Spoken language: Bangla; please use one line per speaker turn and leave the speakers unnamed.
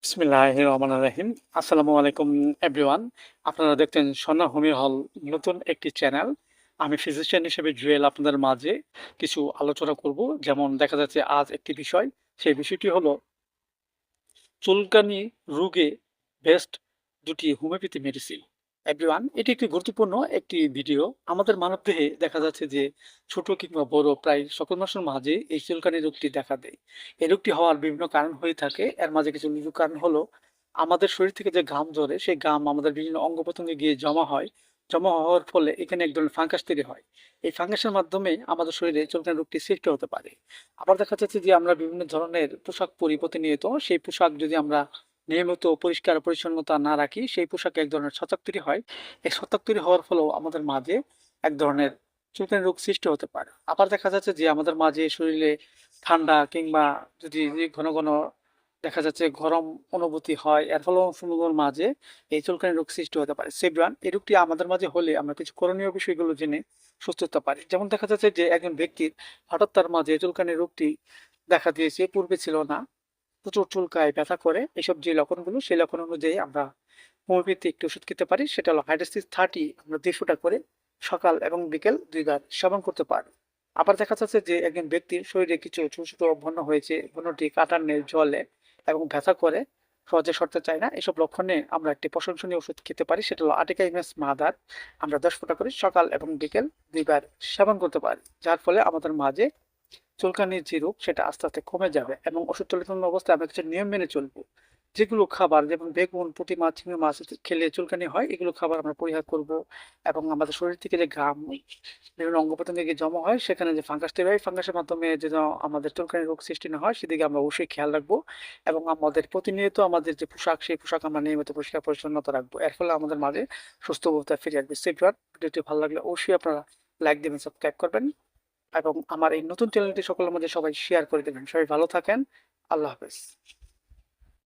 বিসমিল্লাহির রহমানির রহিম। আসসালামু আলাইকুম এভরিওয়ান। আপনারা দেখছেন স্বর্ণা হোমিও হল, নতুন একটি চ্যানেল। আমি ফিজিশিয়ান হিসেবে জুয়েল আপনাদের মাঝে কিছু আলোচনা করব। যেমন দেখা যাচ্ছে আজ একটি বিষয়, সেই বিষয়টি হলো চুলকানি রোগে বেস্ট দুটি হোমিওপ্যাথি মেডিসিন। এভরিওয়ান, এটি একটি গুরুত্বপূর্ণ একটি ভিডিও। আমাদের মানবদেহে দেখা যাচ্ছে যে ছোট কিংবা বড় প্রায় সকল মানুষের মাঝে এই চুলকানি রোগটি দেখা দেয়। এই রোগটি হওয়ার বিভিন্ন কারণ হয়ে থাকে। এর মাঝে কিছু নির্দিষ্ট কারণ হলো আমাদের শরীর থেকে যে ঘাম ঝরে, সেই ঘাম আমাদের বিভিন্ন অঙ্গ প্রত্যঙ্গে গিয়ে জমা হয়। জমা হওয়ার ফলে এখানে এক ধরনের ফাঙ্গাস তৈরি হয়। এই ফাঙ্গাসের মাধ্যমে আমাদের শরীরে চুলকানি রোগটি সৃষ্টি হতে পারে। আবার দেখা যাচ্ছে যে আমরা বিভিন্ন ধরনের পোশাক পরি প্রতিনিয়ত, সেই পোশাক যদি আমরা নিয়মিত পরিষ্কার পরিচ্ছন্নতা না রাখি, সেই পোশাকে এক ধরনের ছত্রাক তৈরি হয়। এই ছত্রাক তৈরি হওয়ার ফলেও আমাদের মাঝে এক ধরনের চুলকানি রোগ সৃষ্টি হতে পারে। আবার দেখা যাচ্ছে যে আমাদের মাঝে শরীরে ঠান্ডা কিংবা যদি ঘন ঘন দেখা যাচ্ছে গরম অনুভূতি হয়, এর ফলেও সমুদ্রের মাঝে এই চুলকানি রোগ সৃষ্টি হতে পারে। সেব্রান, এই রোগটি আমাদের মাঝে হলে আমরা কিছু করণীয় বিষয়গুলো জেনে সুস্থ হতে পারি। যেমন দেখা যাচ্ছে যে একজন ব্যক্তির হঠাৎ তার মাঝে চুলকানি রোগটি দেখা দিয়েছে, পূর্বে ছিল না, প্রচুর চুলকায়, ব্যথা করে, এসব যে লক্ষণগুলো, সেই লক্ষণ অনুযায়ী আমরা হোমিওপ্যাথি একটি ওষুধ খেতে পারি। সেটা হলো হাইড্রোসিস 30, আমরা 150 টা করে সকাল এবং বিকেল 2 বার সেবন করতে পারি। আবার দেখা যাচ্ছে যে একজন ব্যক্তির শরীরে কিছু ছোট ছোট ব্রণ হয়েছে, ব্রণটি কাটার নেই, জলে এবং ব্যথা করে, সহজে সরতে চায় না, এসব লক্ষণে আমরা একটি প্রশংসনীয় ওষুধ খেতে পারি। সেটা হলো আটিকা ইমেস মাদার, আমরা 10 ফোঁটা করে সকাল এবং বিকেল 2 বার সেবন করতে পারি। যার ফলে আমাদের মাঝে চুলকানির যে রোগ, সেটা আস্তে আস্তে কমে যাবে এবং ওষুধ চলাকালীন অবস্থায় আমরা কিছু নিয়ম মেনে চলবো। যেগুলো খাবার, যেমন বেগুন, পুঁটি মাছ, চিংড়ি মাছ খেলে চুলকানি হয়, এগুলো খাবার আমরা পরিহার করব। এবং আমাদের শরীর থেকে যে ঘাম বিভিন্ন অঙ্গ প্রত্যঙ্গে গিয়ে জমা হয়, সেখানে যে ফাঙ্গাস তৈরি হয়, ফাঙ্গাসের মাধ্যমে যেন আমাদের চুলকানি রোগ সৃষ্টি না হয়, সেদিকে আমরা অবশ্যই খেয়াল রাখবো। এবং আমাদের প্রতিনিয়ত আমাদের যে পোশাক, সেই পোশাক আমরা নিয়মিত পরিষ্কার পরিচ্ছন্নতা রাখবো। এর ফলে আমাদের মাঝে সুস্থ অবস্থা ফিরে আসবে। সেফগার্ড, ভিডিওটি ভালো লাগলে অবশ্যই আপনারা লাইক দেবেন, সাবস্ক্রাইব করবেন এবং আমার এই নতুন চ্যানেলটি সকলের মধ্যে সবাই শেয়ার করে দেবেন। সবাই ভালো থাকেন। আল্লাহ হাফেজ।